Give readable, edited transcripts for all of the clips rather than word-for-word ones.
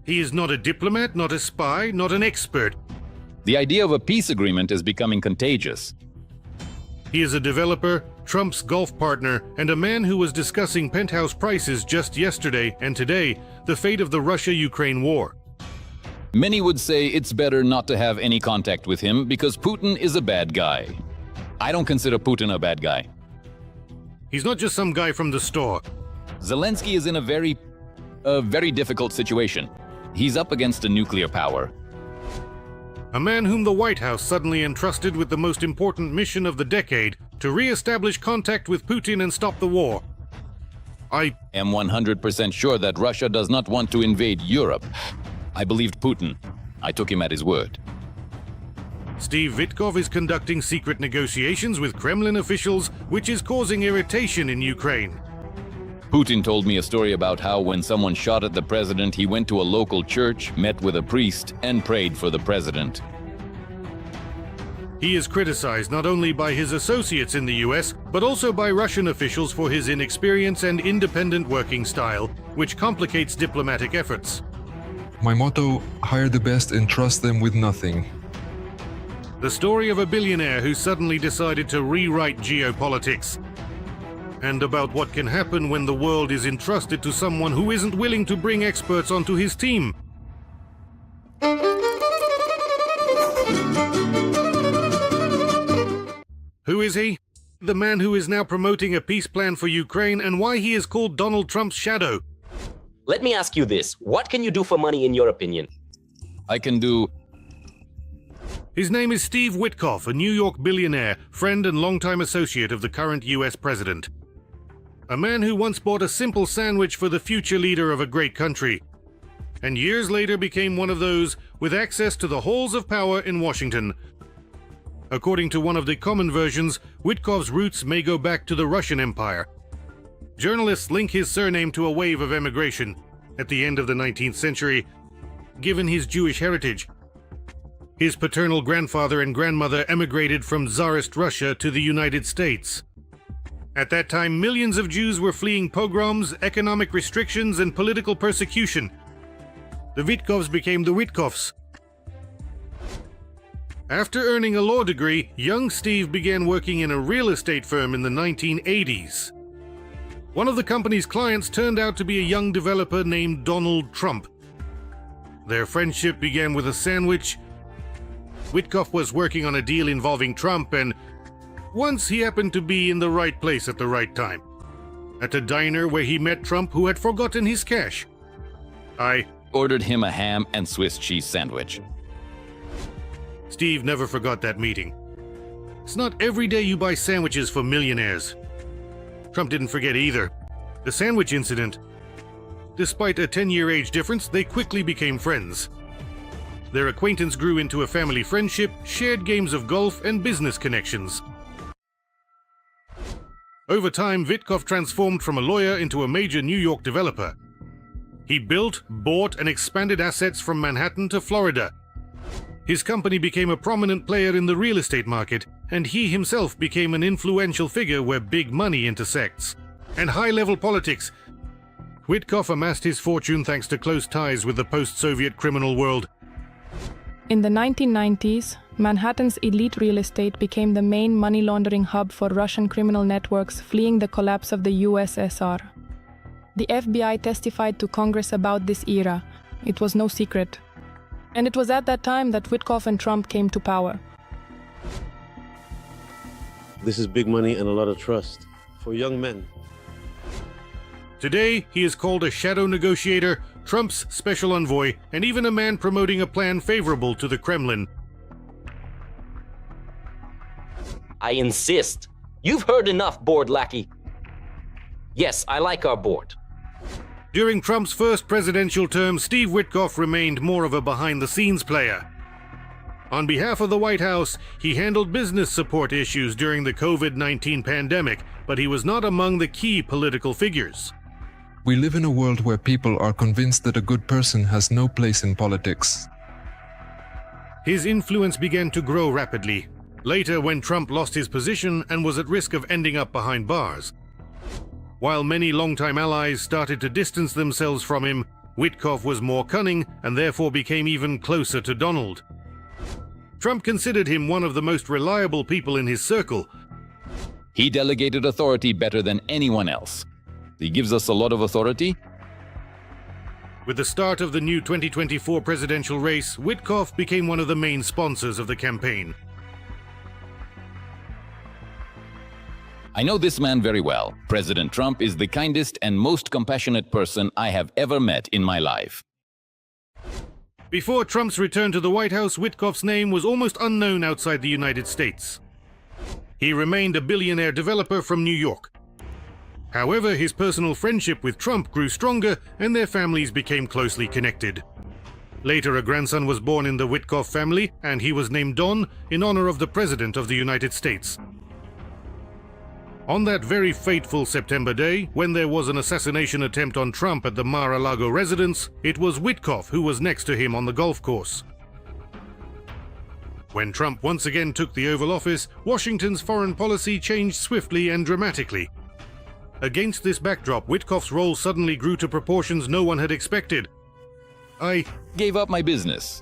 He is not a diplomat, not a spy, not an expert. The idea of a peace agreement is becoming contagious. He is a developer, Trump's golf partner, and a man who was discussing penthouse prices just yesterday and today, the fate of the Russia-Ukraine war. Many would say it's better not to have any contact with him because Putin is a bad guy. I don't consider Putin a bad guy. He's not just some guy from the store. Zelensky is in a very difficult situation. He's up against a nuclear power. A man whom the White House suddenly entrusted with the most important mission of the decade to re-establish contact with Putin and stop the war. I am 100% sure that Russia does not want to invade Europe. I believed Putin. I took him at his word. Steve Uytkoff is conducting secret negotiations with Kremlin officials, which is causing irritation in Ukraine. Putin told me a story about how when someone shot at the president, he went to a local church, met with a priest, and prayed for the president. He is criticized not only by his associates in the US, but also by Russian officials for his inexperience and independent working style, which complicates diplomatic efforts. My motto, hire the best and trust them with nothing. The story of a billionaire who suddenly decided to rewrite geopolitics. And about what can happen when the world is entrusted to someone who isn't willing to bring experts onto his team. Who is he? The man who is now promoting a peace plan for Ukraine, and why he is called Donald Trump's shadow. Let me ask you this. What can you do for money in your opinion? I can do... His name is Steve Uytkoff, a New York billionaire, friend and longtime associate of the current US president. A man who once bought a simple sandwich for the future leader of a great country, and years later became one of those with access to the halls of power in Washington. According to one of the common versions, Uytkoff's roots may go back to the Russian Empire. Journalists link his surname to a wave of emigration at the end of the 19th century, given his Jewish heritage. His paternal grandfather and grandmother emigrated from Tsarist Russia to the United States. At that time, millions of Jews were fleeing pogroms, economic restrictions, and political persecution. The Uytkoffs became the Uytkoffs. After earning a law degree, young Steve began working in a real estate firm in the 1980s. One of the company's clients turned out to be a young developer named Donald Trump. Their friendship began with a sandwich. Uytkoff was working on a deal involving Trump, and once he happened to be in the right place at the right time. At a diner where he met Trump, who had forgotten his cash. I ordered him a ham and Swiss cheese sandwich. Steve never forgot that meeting. It's not every day you buy sandwiches for millionaires. Trump didn't forget either. The sandwich incident. Despite a 10-year age difference, they quickly became friends. Their acquaintance grew into a family friendship, shared games of golf, and business connections. Over time, Uytkoff transformed from a lawyer into a major New York developer. He built, bought, and expanded assets from Manhattan to Florida. His company became a prominent player in the real estate market, and he himself became an influential figure where big money intersects. And high-level politics. Uytkoff amassed his fortune thanks to close ties with the post-Soviet criminal world. In the 1990s, Manhattan's elite real estate became the main money laundering hub for Russian criminal networks fleeing the collapse of the USSR. The FBI testified to Congress about this era. It was no secret. And it was at that time that Uytkoff and Trump came to power. This is big money and a lot of trust for young men. Today, he is called a shadow negotiator, Trump's special envoy, and even a man promoting a plan favorable to the Kremlin. I insist. You've heard enough, board lackey. Yes, I like our board. During Trump's first presidential term, Steve Uytkoff remained more of a behind-the-scenes player. On behalf of the White House, he handled business support issues during the COVID-19 pandemic, but he was not among the key political figures. We live in a world where people are convinced that a good person has no place in politics. His influence began to grow rapidly. Later, when Trump lost his position and was at risk of ending up behind bars. While many longtime allies started to distance themselves from him, Uytkoff was more cunning and therefore became even closer to Donald. Trump considered him one of the most reliable people in his circle. He delegated authority better than anyone else. He gives us a lot of authority. With the start of the new 2024 presidential race, Uytkoff became one of the main sponsors of the campaign. I know this man very well. President Trump is the kindest and most compassionate person I have ever met in my life. Before Trump's return to the White House, Uytkoff's name was almost unknown outside the United States. He remained a billionaire developer from New York. However, his personal friendship with Trump grew stronger and their families became closely connected. Later, a grandson was born in the Uytkoff family, and he was named Don in honor of the President of the United States. On that very fateful September day, when there was an assassination attempt on Trump at the Mar-a-Lago residence, it was Uytkoff who was next to him on the golf course. When Trump once again took the Oval Office, Washington's foreign policy changed swiftly and dramatically. Against this backdrop, Uytkoff's role suddenly grew to proportions no one had expected. I Gave up my business.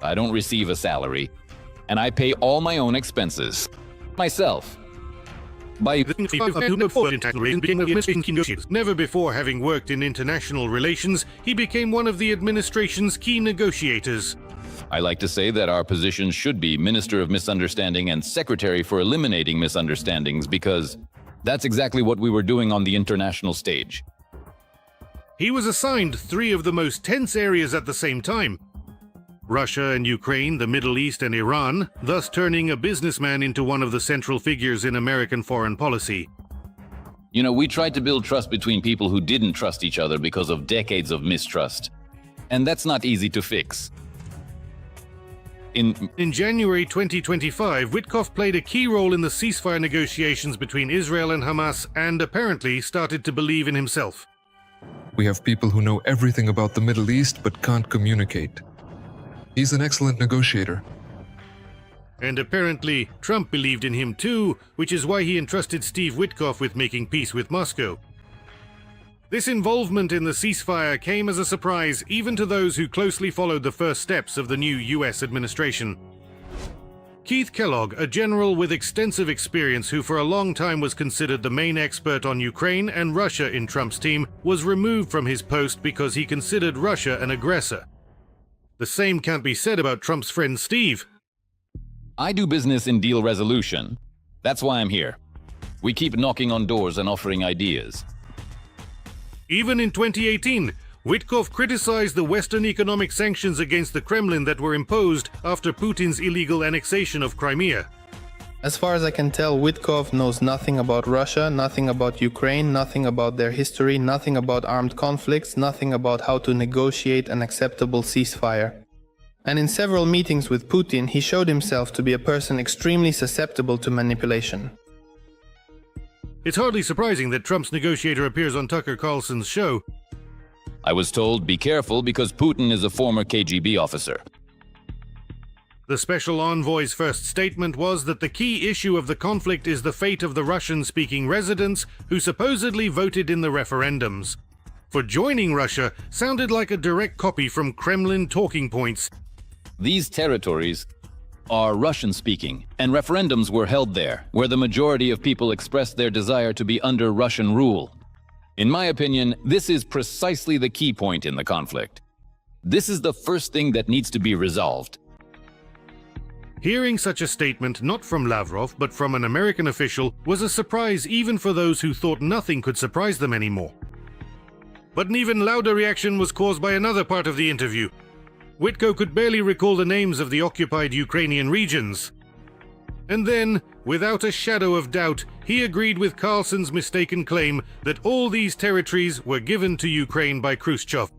I don't receive a salary, and I pay all my own expenses. Myself. Never before having worked in international relations, he became one of the administration's key negotiators. I like to say that our positions should be Minister of Misunderstanding and Secretary for Eliminating Misunderstandings, because that's exactly what we were doing on the international stage. He was assigned three of the most tense areas at the same time: Russia and Ukraine, the Middle East and Iran, thus turning a businessman into one of the central figures in American foreign policy. You know, we tried to build trust between people who didn't trust each other because of decades of mistrust. And that's not easy to fix. In January 2025, Uytkoff played a key role in the ceasefire negotiations between Israel and Hamas and apparently started to believe in himself. We have people who know everything about the Middle East but can't communicate. He's an excellent negotiator. And apparently, Trump believed in him too, which is why he entrusted Steve Uytkoff with making peace with Moscow. This involvement in the ceasefire came as a surprise even to those who closely followed the first steps of the new US administration. Keith Kellogg, a general with extensive experience who for a long time was considered the main expert on Ukraine and Russia in Trump's team, was removed from his post because he considered Russia an aggressor. The same can't be said about Trump's friend Steve. I do business in deal resolution. That's why I'm here. We keep knocking on doors and offering ideas. Even in 2018, Uytkoff criticized the Western economic sanctions against the Kremlin that were imposed after Putin's illegal annexation of Crimea. As far as I can tell, Uytkoff knows nothing about Russia, nothing about Ukraine, nothing about their history, nothing about armed conflicts, nothing about how to negotiate an acceptable ceasefire. And in several meetings with Putin, he showed himself to be a person extremely susceptible to manipulation. It's hardly surprising that Trump's negotiator appears on Tucker Carlson's show. I was told, be careful because Putin is a former KGB officer. The special envoy's first statement was that the key issue of the conflict is the fate of the Russian-speaking residents who supposedly voted in the referendums. For joining Russia sounded like a direct copy from Kremlin talking points. These territories are Russian-speaking, and referendums were held there, where the majority of people expressed their desire to be under Russian rule. In my opinion, this is precisely the key point in the conflict. This is the first thing that needs to be resolved. Hearing such a statement not from Lavrov but from an American official was a surprise even for those who thought nothing could surprise them anymore. But an even louder reaction was caused by another part of the interview. Uytkoff could barely recall the names of the occupied Ukrainian regions. And then, without a shadow of doubt, he agreed with Carlson's mistaken claim that all these territories were given to Ukraine by Khrushchev.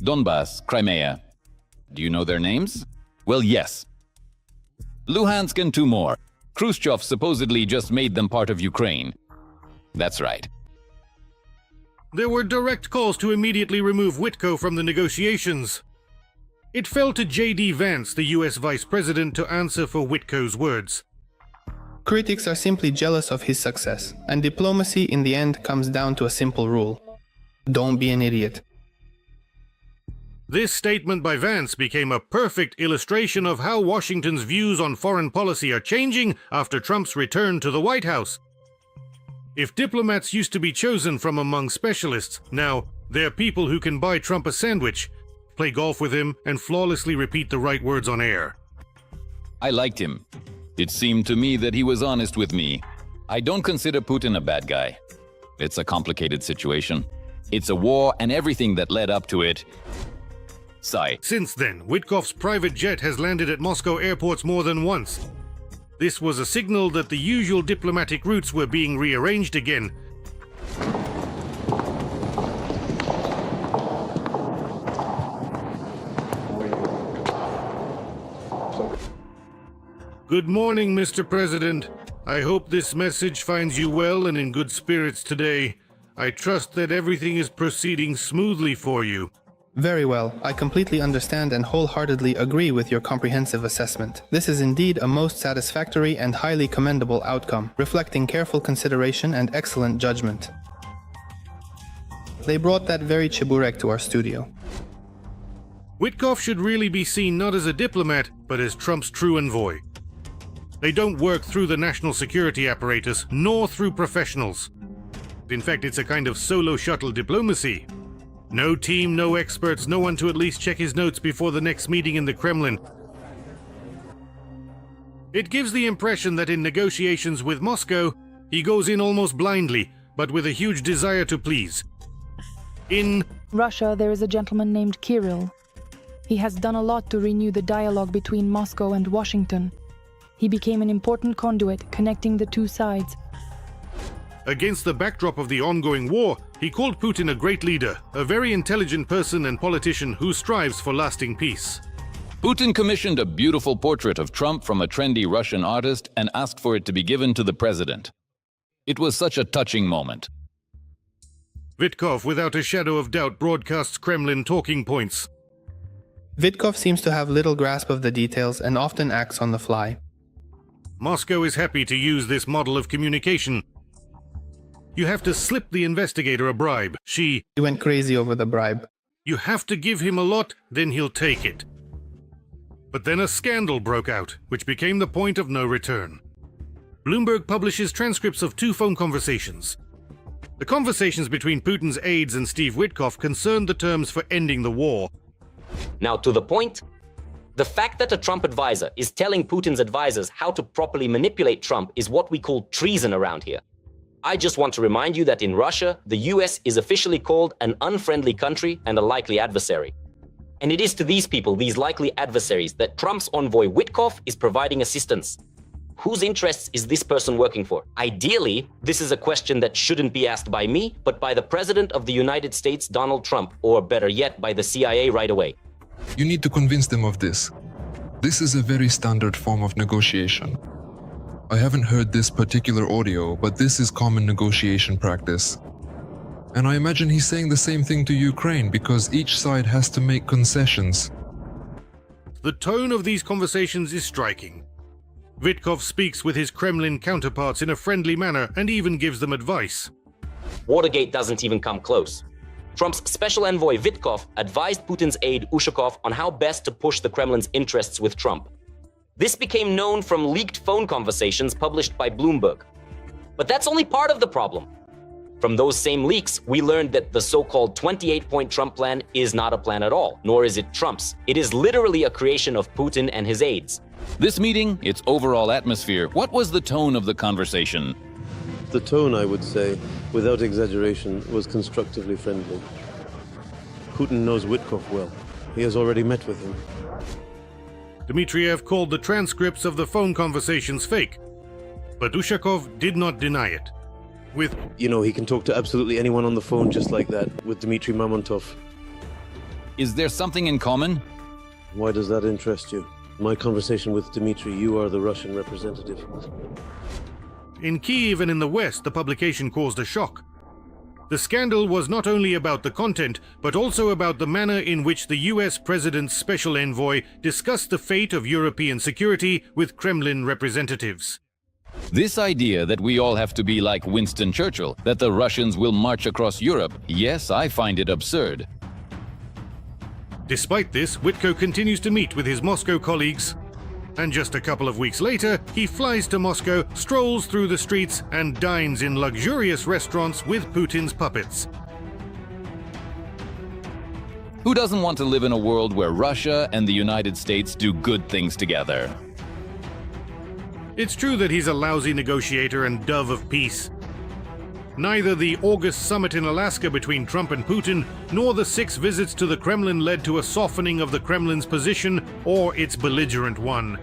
Donbass, Crimea. Do you know their names? Well, yes. Luhansk and two more. Khrushchev supposedly just made them part of Ukraine. That's right. There were direct calls to immediately remove Uytkoff from the negotiations. It fell to J.D. Vance, the U.S. Vice President, to answer for Uytkoff's words. Critics are simply jealous of his success, and diplomacy in the end comes down to a simple rule. Don't be an idiot. This statement by Vance became a perfect illustration of how Washington's views on foreign policy are changing after Trump's return to the White House. If diplomats used to be chosen from among specialists, now they're people who can buy Trump a sandwich, play golf with him, and flawlessly repeat the right words on air. I liked him. It seemed to me that he was honest with me. I don't consider Putin a bad guy. It's a complicated situation. It's a war and everything that led up to it. Sigh. Since then, Uytkoff's private jet has landed at Moscow airports more than once. This was a signal that the usual diplomatic routes were being rearranged again. Good morning, Mr. President. I hope this message finds you well and in good spirits today. I trust that everything is proceeding smoothly for you. Very well. I completely understand and wholeheartedly agree with your comprehensive assessment. This is indeed a most satisfactory and highly commendable outcome, reflecting careful consideration and excellent judgment. They brought that very chiburek to our studio. Uytkoff should really be seen not as a diplomat, but as Trump's true envoy. They don't work through the national security apparatus, nor through professionals. In fact, it's a kind of solo shuttle diplomacy. No team, no experts, no one to at least check his notes before the next meeting in the Kremlin. It gives the impression that in negotiations with Moscow, he goes in almost blindly, but with a huge desire to please. In Russia, there is a gentleman named Kirill. He has done a lot to renew the dialogue between Moscow and Washington. He became an important conduit connecting the two sides. Against the backdrop of the ongoing war, he called Putin a great leader, a very intelligent person and politician who strives for lasting peace. Putin commissioned a beautiful portrait of Trump from a trendy Russian artist and asked for it to be given to the president. It was such a touching moment. Uytkoff, without a shadow of doubt, broadcasts Kremlin talking points. Uytkoff seems to have little grasp of the details and often acts on the fly. Moscow is happy to use this model of communication. You have to slip the investigator a bribe. He went crazy over the bribe. You have to give him a lot, then he'll take it. But then a scandal broke out, which became the point of no return. Bloomberg publishes transcripts of 2 phone conversations. The conversations between Putin's aides and Steve Uytkoff concerned the terms for ending the war. Now to the point, the fact that a Trump advisor is telling Putin's advisors how to properly manipulate Trump is what we call treason around here. I just want to remind you that in Russia, the US is officially called an unfriendly country and a likely adversary. And it is to these people, these likely adversaries, that Trump's envoy Uytkoff is providing assistance. Whose interests is this person working for? Ideally, this is a question that shouldn't be asked by me, but by the President of the United States, Donald Trump, or better yet, by the CIA right away. You need to convince them of this. This is a very standard form of negotiation. I haven't heard this particular audio, but this is common negotiation practice. And I imagine he's saying the same thing to Ukraine because each side has to make concessions. The tone of these conversations is striking. Uytkoff speaks with his Kremlin counterparts in a friendly manner and even gives them advice. Watergate doesn't even come close. Trump's special envoy Uytkoff advised Putin's aide Ushakov on how best to push the Kremlin's interests with Trump. This became known from leaked phone conversations published by Bloomberg. But that's only part of the problem. From those same leaks, we learned that the so-called 28-point Trump plan is not a plan at all, nor is it Trump's. It is literally a creation of Putin and his aides. This meeting, its overall atmosphere, what was the tone of the conversation? The tone, I would say, without exaggeration, was constructively friendly. Putin knows Uytkoff well. He has already met with him. Dmitriev called the transcripts of the phone conversations fake, but Ushakov did not deny it. He can talk to absolutely anyone on the phone just like that, with Dmitry Mamontov. Is there something in common? Why does that interest you? My conversation with Dmitry, you are the Russian representative. In Kyiv and in the West, the publication caused a shock. The scandal was not only about the content, but also about the manner in which the US President's special envoy discussed the fate of European security with Kremlin representatives. This idea that we all have to be like Winston Churchill, that the Russians will march across Europe, yes, I find it absurd. Despite this, Uytkoff continues to meet with his Moscow colleagues, and just a couple of weeks later, he flies to Moscow, strolls through the streets, and dines in luxurious restaurants with Putin's puppets. Who doesn't want to live in a world where Russia and the United States do good things together? It's true that he's a lousy negotiator and dove of peace. Neither the August summit in Alaska between Trump and Putin, nor the 6 visits to the Kremlin led to a softening of the Kremlin's position or its belligerent one.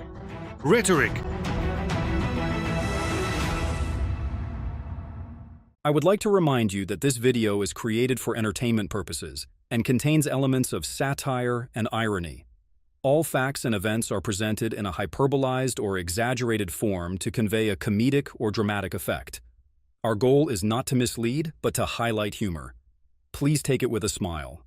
Rhetoric. I would like to remind you that this video is created for entertainment purposes and contains elements of satire and irony. All facts and events are presented in a hyperbolized or exaggerated form to convey a comedic or dramatic effect. Our goal is not to mislead, but to highlight humor. Please take it with a smile.